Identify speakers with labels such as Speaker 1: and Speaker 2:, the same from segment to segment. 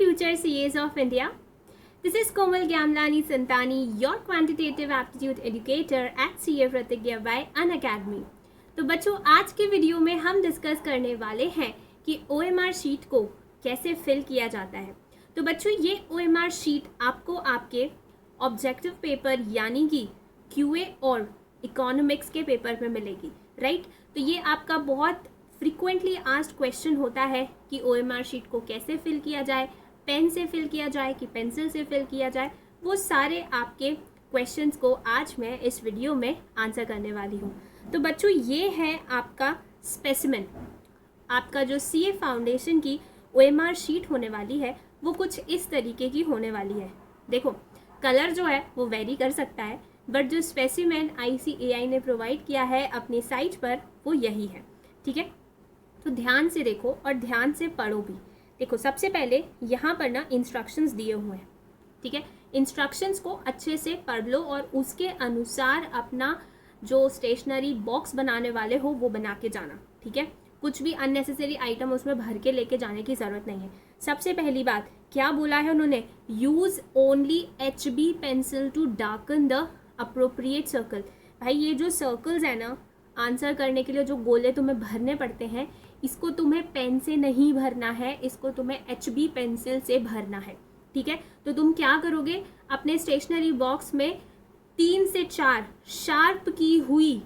Speaker 1: future CAs of India. This is Komal Gyamlani Santani, your quantitative aptitude educator at CA Pratigya by Unacademy. तो बच्चों, आज के video में हम discuss करने वाले हैं कि OMR शीट को कैसे फिल किया जाता है। तो बच्चों, ये OMR शीट आपको आपके ऑब्जेक्टिव पेपर यानी कि QA और इकोनॉमिक्स के पेपर में मिलेगी, राइट। तो ये आपका बहुत फ्रीक्वेंटली आस्क्ड क्वेश्चन होता है कि OMR शीट को कैसे फिल किया जाए, पेन से फिल किया जाए कि पेंसिल से फिल किया जाए। वो सारे आपके क्वेश्चंस को आज मैं इस वीडियो में आंसर करने वाली हूँ। तो बच्चों, ये है आपका स्पेसिमेन। आपका जो CA फाउंडेशन की OMR शीट होने वाली है वो कुछ इस तरीके की होने वाली है। देखो, कलर जो है वो वेरी कर सकता है, बट जो स्पेसिमेन ICAI ने प्रोवाइड किया है अपनी साइट पर वो यही है, ठीक है। तो ध्यान से देखो और ध्यान से पढ़ो भी। देखो, सबसे पहले यहाँ पर ना इंस्ट्रक्शंस दिए हुए हैं, ठीक है। इंस्ट्रक्शंस को अच्छे से पढ़ लो और उसके अनुसार अपना जो स्टेशनरी बॉक्स बनाने वाले हो वो बना के जाना, ठीक है। कुछ भी अननेसेसरी आइटम उसमें भर के लेके जाने की ज़रूरत नहीं है। सबसे पहली बात क्या बोला है उन्होंने, use only HB pencil to darken the appropriate circle. भाई, ये जो सर्कल्स है ना, आंसर करने के लिए जो गोले तुम्हें भरने पड़ते हैं, इसको तुम्हें पेन से नहीं भरना है, इसको तुम्हें HB पेंसिल से भरना है, ठीक है। तो तुम क्या करोगे, अपने स्टेशनरी बॉक्स में 3 से 4 शार्प की हुई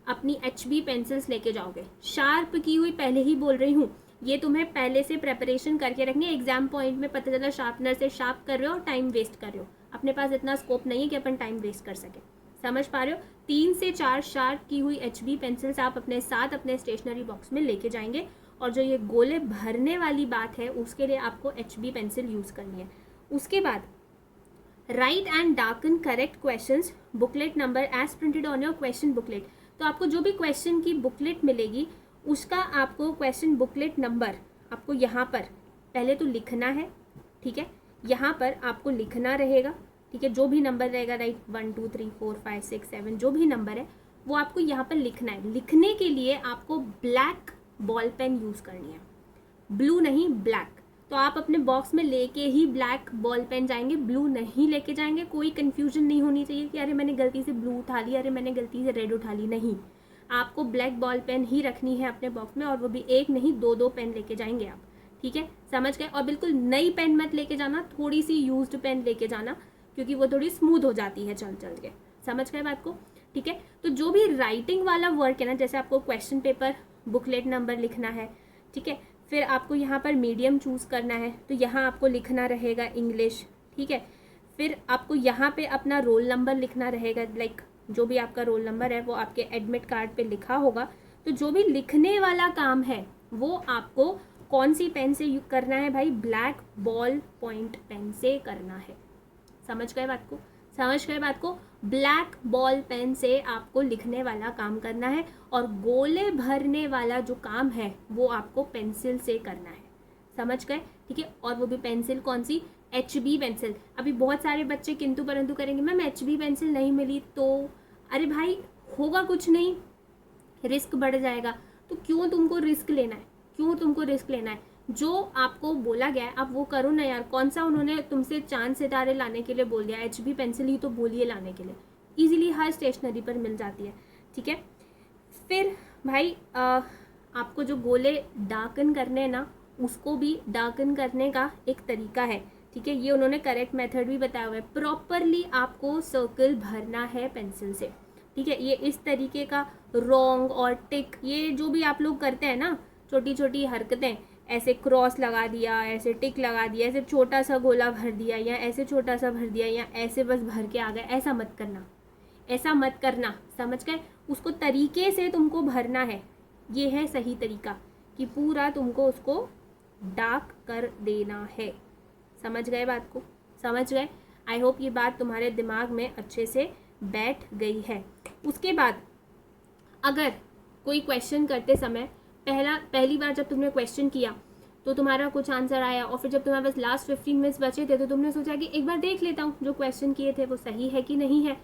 Speaker 1: अपनी HB पेंसिल्स लेके जाओगे। शार्प की हुई, पहले ही बोल रही हूँ, ये तुम्हें पहले से प्रेपरेशन करके रखनी है। एग्जाम पॉइंट में पता चला शार्पनर से शार्प कर रहे हो और टाइम वेस्ट कर रहे हो। अपने पास इतना स्कोप नहीं है कि अपन टाइम वेस्ट कर सके, समझ पा रहे हो। 3 से 4 शार्प की हुई HB पेंसिल्स आप अपने साथ अपने स्टेशनरी बॉक्स में लेके जाएंगे। और जो ये गोले भरने वाली बात है उसके लिए आपको HB पेंसिल यूज़ करनी है। उसके बाद right and darken correct questions booklet number as printed on your question booklet. तो आपको जो भी क्वेश्चन की बुकलेट मिलेगी उसका आपको क्वेश्चन बुकलेट नंबर आपको यहाँ पर पहले तो लिखना है, ठीक है। यहाँ पर आपको लिखना रहेगा, ठीक है। जो भी नंबर रहेगा, राइट, 1 2 3 4 5 6 7 जो भी नंबर है वो आपको यहाँ पर लिखना है। लिखने के लिए आपको ब्लैक बॉल पेन यूज़ करनी है, ब्लू नहीं, ब्लैक। तो आप अपने बॉक्स में लेके ही ब्लैक बॉल पेन जाएंगे, ब्लू नहीं लेके जाएंगे। कोई कन्फ्यूजन नहीं होनी चाहिए कि अरे मैंने गलती से ब्लू उठा ली, अरे मैंने गलती से रेड उठा ली। नहीं, आपको ब्लैक बॉल पेन ही रखनी है अपने बॉक्स में, और वो भी एक नहीं 2 पेन लेके जाएंगे आप, ठीक है, समझ गए। और बिल्कुल नई पेन मत लेके जाना, थोड़ी सी यूज्ड पेन लेके जाना, क्योंकि वो थोड़ी स्मूथ हो जाती है चल चल के, समझ गए बात को, ठीक है। तो जो भी राइटिंग वाला वर्क है ना, जैसे आपको क्वेश्चन पेपर बुकलेट नंबर लिखना है, ठीक है, फिर आपको यहाँ पर मीडियम चूज़ करना है, तो यहाँ आपको लिखना रहेगा इंग्लिश, ठीक है। फिर आपको यहाँ पे अपना रोल नंबर लिखना रहेगा, लाइक जो भी आपका रोल नंबर है वो आपके एडमिट कार्ड पे लिखा होगा। तो जो भी लिखने वाला काम है वो आपको कौन सी पेन से करना है भाई, ब्लैक बॉल पॉइंट पेन से करना है। समझ गए बात को, समझ गए बात को। ब्लैक बॉल पेन से आपको लिखने वाला काम करना है, और गोले भरने वाला जो काम है वो आपको पेंसिल से करना है, समझ गए, ठीक है। और वो भी पेंसिल कौन सी, HB पेंसिल। अभी बहुत सारे बच्चे किंतु परंतु करेंगे, मैम HB पेंसिल नहीं मिली तो, अरे भाई होगा कुछ नहीं, रिस्क बढ़ जाएगा। तो क्यों तुमको रिस्क लेना है, क्यों तुमको रिस्क लेना है। जो आपको बोला गया है आप वो करो ना यार। कौन सा उन्होंने तुमसे चांद सितारे लाने के लिए बोल दिया, HB पेंसिल ही तो बोलिए लाने के लिए, इजीली हर स्टेशनरी पर मिल जाती है, ठीक है। फिर भाई आपको जो गोले डार्कन करने हैं ना, उसको भी डार्कन करने का एक तरीका है, ठीक है। ये उन्होंने करेक्ट मेथड भी बताया हुआ है। प्रॉपरली आपको सर्कल भरना है पेंसिल से, ठीक है। ये इस तरीके का रॉन्ग और टिक, ये जो भी आप लोग करते हैं ना, छोटी छोटी हरकतें, ऐसे क्रॉस लगा दिया, ऐसे टिक लगा दिया, ऐसे छोटा सा गोला भर दिया, या ऐसे छोटा सा भर दिया, या ऐसे बस भर के आ गए, ऐसा मत करना, ऐसा मत करना, समझ गए। उसको तरीके से तुमको भरना है, ये है सही तरीका, कि पूरा तुमको उसको डार्क कर देना है। समझ गए बात को, समझ गए। आई होप ये बात तुम्हारे दिमाग में अच्छे से बैठ गई है। उसके बाद अगर कोई क्वेश्चन करते समय पहली बार जब तुमने क्वेश्चन किया तो तुम्हारा कुछ आंसर आया, और फिर जब तुम्हारे पास लास्ट 15 मिनट्स बचे थे तो तुमने सोचा कि एक बार देख लेता हूँ जो क्वेश्चन किए थे वो सही है कि नहीं है।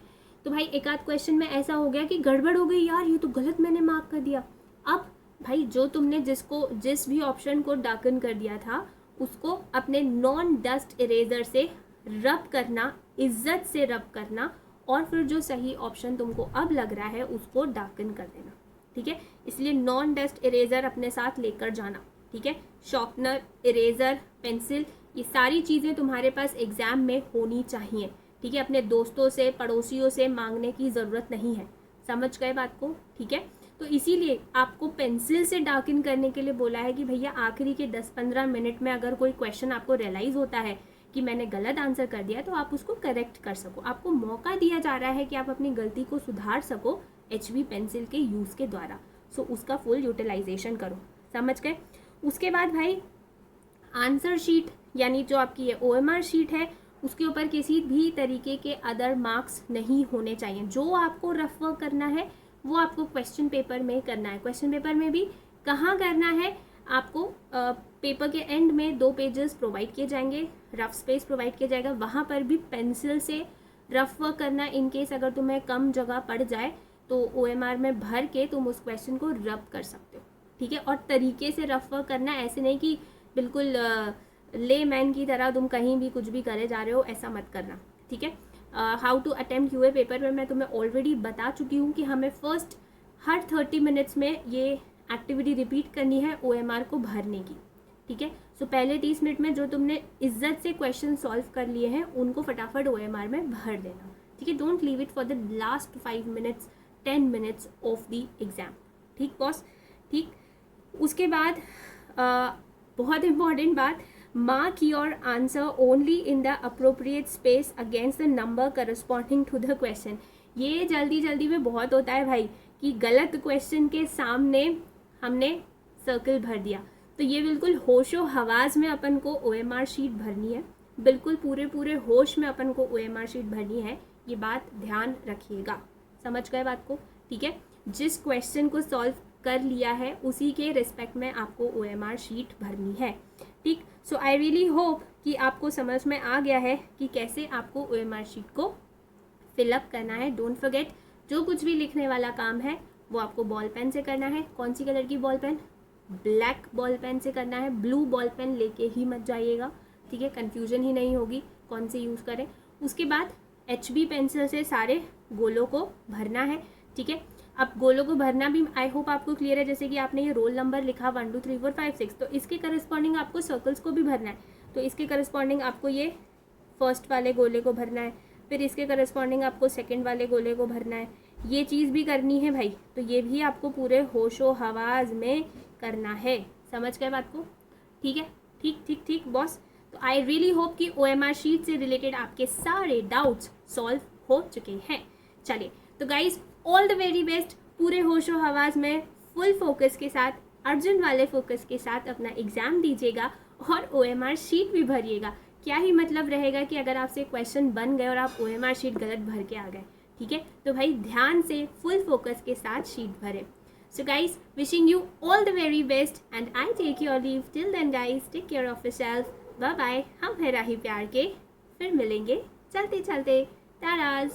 Speaker 1: तो भाई एक आध क्वेश्चन में ऐसा हो गया कि गड़बड़ हो गई, यार ये तो गलत मैंने मार्क कर दिया। अब भाई जो तुमने जिस भी ऑप्शन को डार्कन कर दिया था उसको अपने नॉन डस्ट इरेजर से रब करना, इज्जत से रब करना, और फिर जो सही ऑप्शन तुमको अब लग रहा है उसको डार्कन कर देना, ठीक है। इसलिए नॉन डस्ट इरेजर अपने साथ लेकर जाना, ठीक है। शॉर्पनर, इरेजर, पेंसिल, ये सारी चीज़ें तुम्हारे पास एग्जाम में होनी चाहिए, ठीक है। अपने दोस्तों से, पड़ोसियों से मांगने की ज़रूरत नहीं है, समझ गए बात को, ठीक है। तो इसीलिए आपको पेंसिल से डार्कन करने के लिए बोला है कि भैया आखिरी के 10-15 मिनट में अगर कोई क्वेश्चन आपको रियलाइज़ होता है कि मैंने गलत आंसर कर दिया तो आप उसको करेक्ट कर सको, आपको मौका दिया जा रहा है कि आप अपनी गलती को सुधार सको HB पेंसिल के यूज़ के द्वारा। सो उसका फुल यूटिलाइजेशन करो, समझ गए। उसके बाद भाई आंसर शीट यानी जो आपकी ये OMR शीट है उसके ऊपर किसी भी तरीके के अदर मार्क्स नहीं होने चाहिए। जो आपको रफ वर्क करना है वो आपको क्वेश्चन पेपर में करना है। क्वेश्चन पेपर में भी कहाँ करना है, आपको पेपर के एंड में 2 पेजेस प्रोवाइड किए जाएंगे, रफ स्पेस प्रोवाइड किया जाएगा, वहाँ पर भी पेंसिल से रफ वर्क करना। इन केस अगर तुम्हें कम जगह पड़ जाए तो OMR में भर के तुम उस क्वेश्चन को रब कर सकते हो, ठीक है। और तरीके से रफ वर्क करना, ऐसे नहीं कि बिल्कुल ले मैन की तरह तुम कहीं भी कुछ भी करे जा रहे हो, ऐसा मत करना, ठीक है। How to attempt QA paper में मैं तुम्हें ऑलरेडी बता चुकी हूँ कि हमें फर्स्ट हर 30 मिनट्स में ये एक्टिविटी रिपीट करनी है OMR को भरने की, ठीक है। सो पहले 30 मिनट में जो तुमने इज्जत से क्वेश्चन सॉल्व कर लिए हैं उनको फटाफट OMR में भर देना, ठीक है। Don't leave it for the last 5 minutes 10 minutes of the exam, ठीक बॉस, ठीक। उसके बाद बहुत इंपॉर्टेंट बात, mark your answer only in the appropriate space against the number corresponding to the question। ये जल्दी जल्दी में बहुत होता है भाई कि गलत क्वेश्चन के सामने हमने सर्कल भर दिया, तो ये बिल्कुल होशो हवास में अपन को OMR शीट भरनी है, बिल्कुल पूरे होश में अपन को OMR शीट भरनी है, ये बात ध्यान रखिएगा, समझ गए बात को, ठीक है। जिस क्वेश्चन को सॉल्व कर लिया है उसी के रिस्पेक्ट में आपको OMR शीट भरनी है, ठीक। सो आई रियली होप कि आपको समझ में आ गया है कि कैसे आपको OMR शीट को फिलअप करना है। डोंट फॉरगेट, जो कुछ भी लिखने वाला काम है वो आपको बॉल पेन से करना है। कौन सी कलर की ball pen? Black ball pen से करना है, ब्लू बॉल पेन लेके ही मत जाइएगा, ठीक है, कन्फ्यूजन ही नहीं होगी कौन से यूज़ करें। उसके बाद HB पेंसिल से सारे गोलों को भरना है, ठीक है। अब गोलों को भरना भी आई होप आपको क्लियर है, जैसे कि आपने ये रोल नंबर लिखा 1 2 3 4 5 6, तो इसके करस्पॉन्डिंग आपको सर्कल्स को भी भरना है, तो इसके करस्पॉन्डिंग आपको ये फर्स्ट वाले गोले को भरना है, फिर इसके करस्पॉन्डिंग आपको सेकंड वाले गोले को भरना है, ये चीज़ भी करनी है भाई, तो ये भी आपको पूरे होशो हवास में करना है, समझ गए बात को, ठीक है, ठीक बॉस। तो आई रियली होप कि OMR शीट से रिलेटेड आपके सारे डाउट्स सॉल्व हो चुके हैं। चलिए तो guys, all the very best, पूरे होशो हवास में फुल फोकस के साथ, अर्जेंट वाले फोकस के साथ अपना एग्ज़ाम दीजिएगा और OMR शीट भी भरिएगा। क्या ही मतलब रहेगा कि अगर आपसे क्वेश्चन बन गए और आप OMR शीट गलत भर के आ गए, ठीक है, तो भाई ध्यान से फुल फोकस के साथ शीट भरें। So guys, wishing you all the very best and I take your leave. Till then guys, take care of yourself. Bye bye. हम है राही प्यार के, फिर मिलेंगे चलते चलते। ताराज।